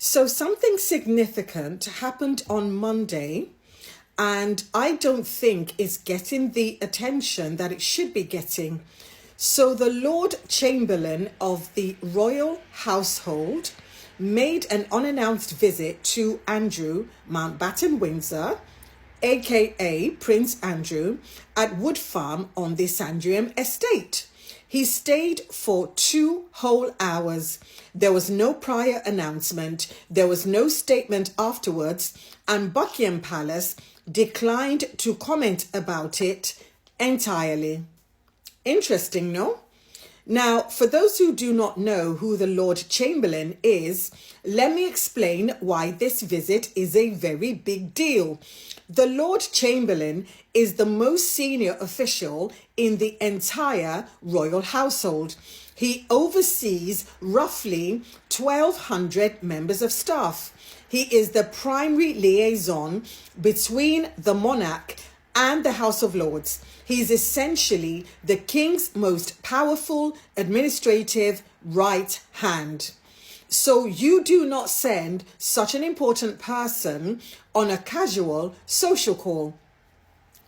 So something significant happened on Monday, and I don't think it's getting the attention that it should be getting. So the Lord Chamberlain of the royal household made an unannounced visit to Andrew Mountbatten Windsor, aka Prince Andrew, at Wood Farm on the Sandringham estate. He stayed for 2 whole hours. There was no prior announcement. There was no statement afterwards, and Buckingham Palace declined to comment about it entirely. Interesting, no? Now, for those who do not know who the Lord Chamberlain is, let me explain why this visit is a very big deal. The Lord Chamberlain is the most senior official in the entire royal household. He oversees roughly 1,200 members of staff. He is the primary liaison between the monarch and the House of Lords. He is essentially the king's most powerful administrative right hand. So you do not send such an important person on a casual social call.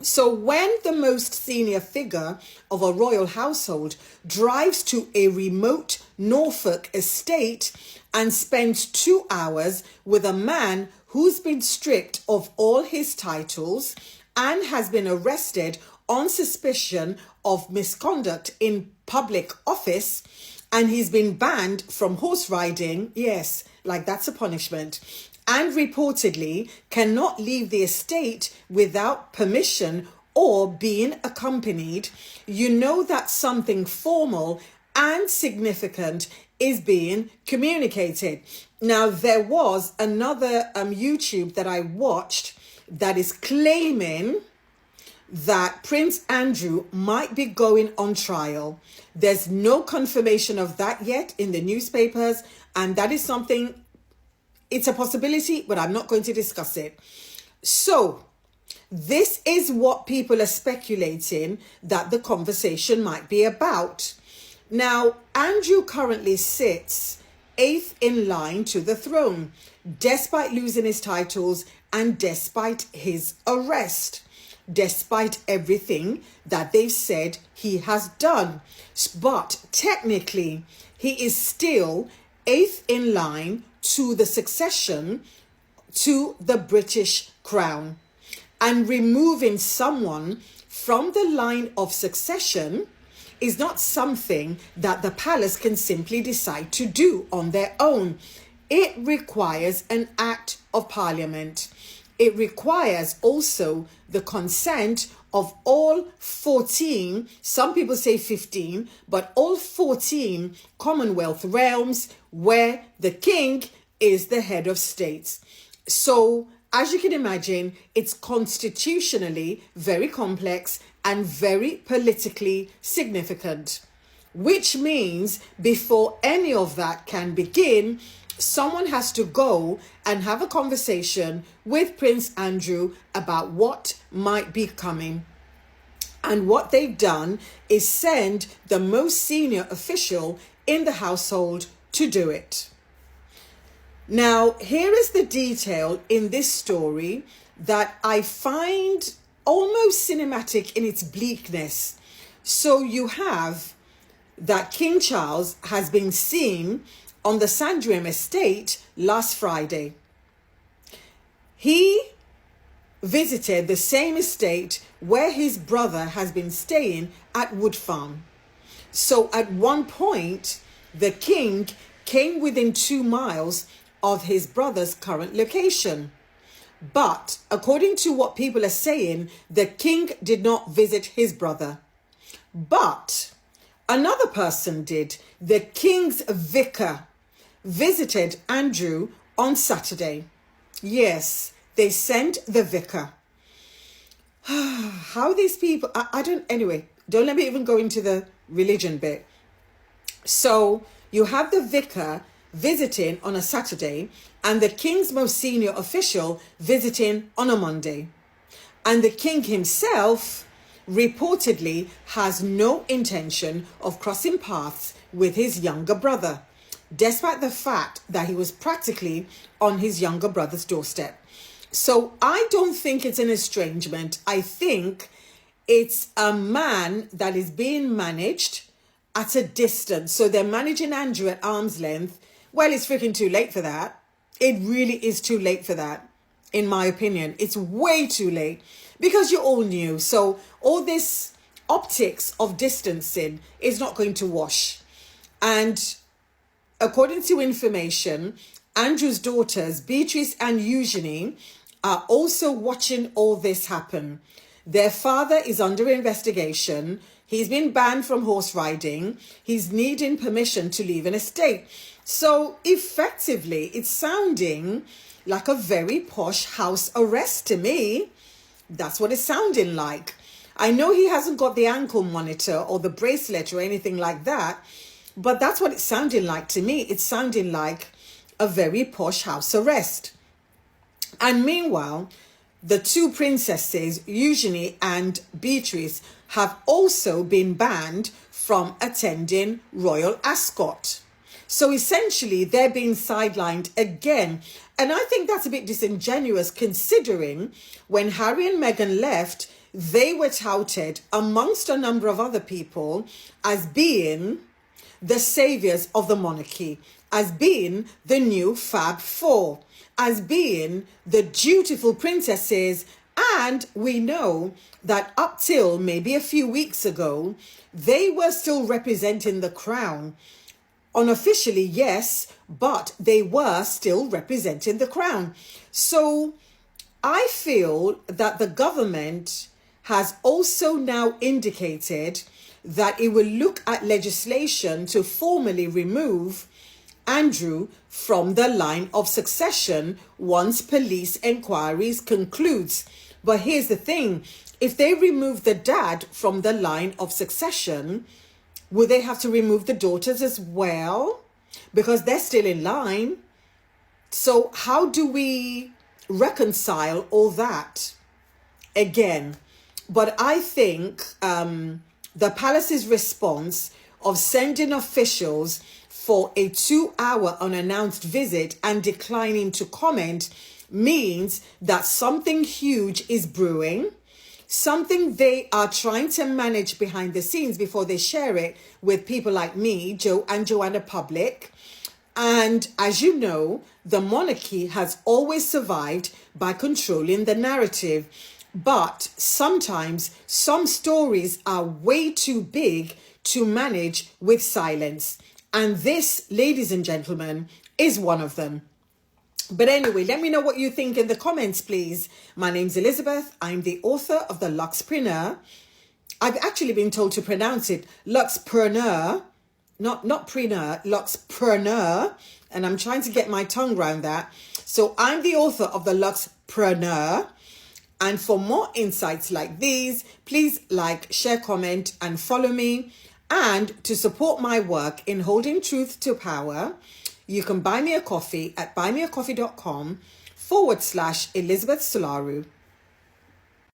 So when the most senior figure of a royal household drives to a remote Norfolk estate and spends 2 hours with a man who's been stripped of all his titles and has been arrested on suspicion of misconduct in public office, and he's been banned from horse riding, yes, like that's a punishment, and reportedly cannot leave the estate without permission or being accompanied, you know that something formal and significant is being communicated. Now, there was another YouTube that I watched that is claiming that Prince Andrew might be going on trial. There's no confirmation of that yet in the newspapers, and that is something, it's a possibility, but I'm not going to discuss it. So this is what people are speculating that the conversation might be about. Now, Andrew currently sits 8th in line to the throne, despite losing his titles and despite his arrest, despite everything that they've said he has done. But technically, he is still 8th in line to the succession to the British crown. And removing someone from the line of succession is not something that the palace can simply decide to do on their own. It requires an act of parliament. It requires also the consent of all 14, some people say 15, but all 14 Commonwealth realms where the king is the head of state. So, as you can imagine, it's constitutionally very complex and very politically significant, which means before any of that can begin, someone has to go and have a conversation with Prince Andrew about what might be coming. And what they've done is send the most senior official in the household to do it. Now, here is the detail in this story that I find almost cinematic in its bleakness. So you have that King Charles has been seen on the Sandringham estate last Friday. He visited the same estate where his brother has been staying at Wood Farm. So at one point, the king came within 2 miles of his brother's current location. But according to what people are saying, the king did not visit his brother. But another person did. The king's vicar visited Andrew on Saturday. Yes, they sent the vicar. How these people, I don't, anyway, don't let me even go into the religion bit. So you have the vicar visiting on a Saturday and the king's most senior official visiting on a Monday. And the king himself reportedly has no intention of crossing paths with his younger brother. despite the fact that he was practically on his younger brother's doorstep. So I don't think it's an estrangement. I think it's a man that is being managed at a distance. So they're managing Andrew at arm's length. Well, it's freaking too late for that. It really is too late for that, in my opinion. It's way too late because you all knew. So all this optics of distancing is not going to wash. And according to information, Andrew's daughters, Beatrice and Eugenie, are also watching all this happen. Their father is under investigation. He's been banned from horse riding. He's needing permission to leave an estate. So effectively, it's sounding like a very posh house arrest to me. That's what it's sounding like. I know he hasn't got the ankle monitor or the bracelet or anything like that, but that's what it's sounding like to me. It's sounding like a very posh house arrest. And meanwhile, the two princesses, Eugenie and Beatrice, have also been banned from attending Royal Ascot. So essentially, they're being sidelined again. And I think that's a bit disingenuous, considering when Harry and Meghan left, they were touted amongst a number of other people as being the saviors of the monarchy, as being the new Fab Four, as being the dutiful princesses. And we know that up till maybe a few weeks ago, they were still representing the crown. Unofficially, yes, but they were still representing the crown. So I feel that the government has also now indicated that it will look at legislation to formally remove Andrew from the line of succession once police inquiries concludes. But here's the thing, if they remove the dad from the line of succession, will they have to remove the daughters as well? Because they're still in line. So how do we reconcile all that? Again, but I think the palace's response of sending officials for a 2-hour unannounced visit and declining to comment means that something huge is brewing, something they are trying to manage behind the scenes before they share it with people like me, Joe and Joanna Public. And as you know, the monarchy has always survived by controlling the narrative. But sometimes some stories are way too big to manage with silence. And this, ladies and gentlemen, is one of them. But anyway, let me know what you think in the comments, please. My name's Elizabeth. I'm the author of The Luxpreneur. I've actually been told to pronounce it Luxpreneur, not preneur, Luxpreneur. And I'm trying to get my tongue around that. So I'm the author of The Luxpreneur. And for more insights like these, please like, share, comment, and follow me. And to support my work in holding truth to power, you can buy me a coffee at buymeacoffee.com/Elizabeth Solaru.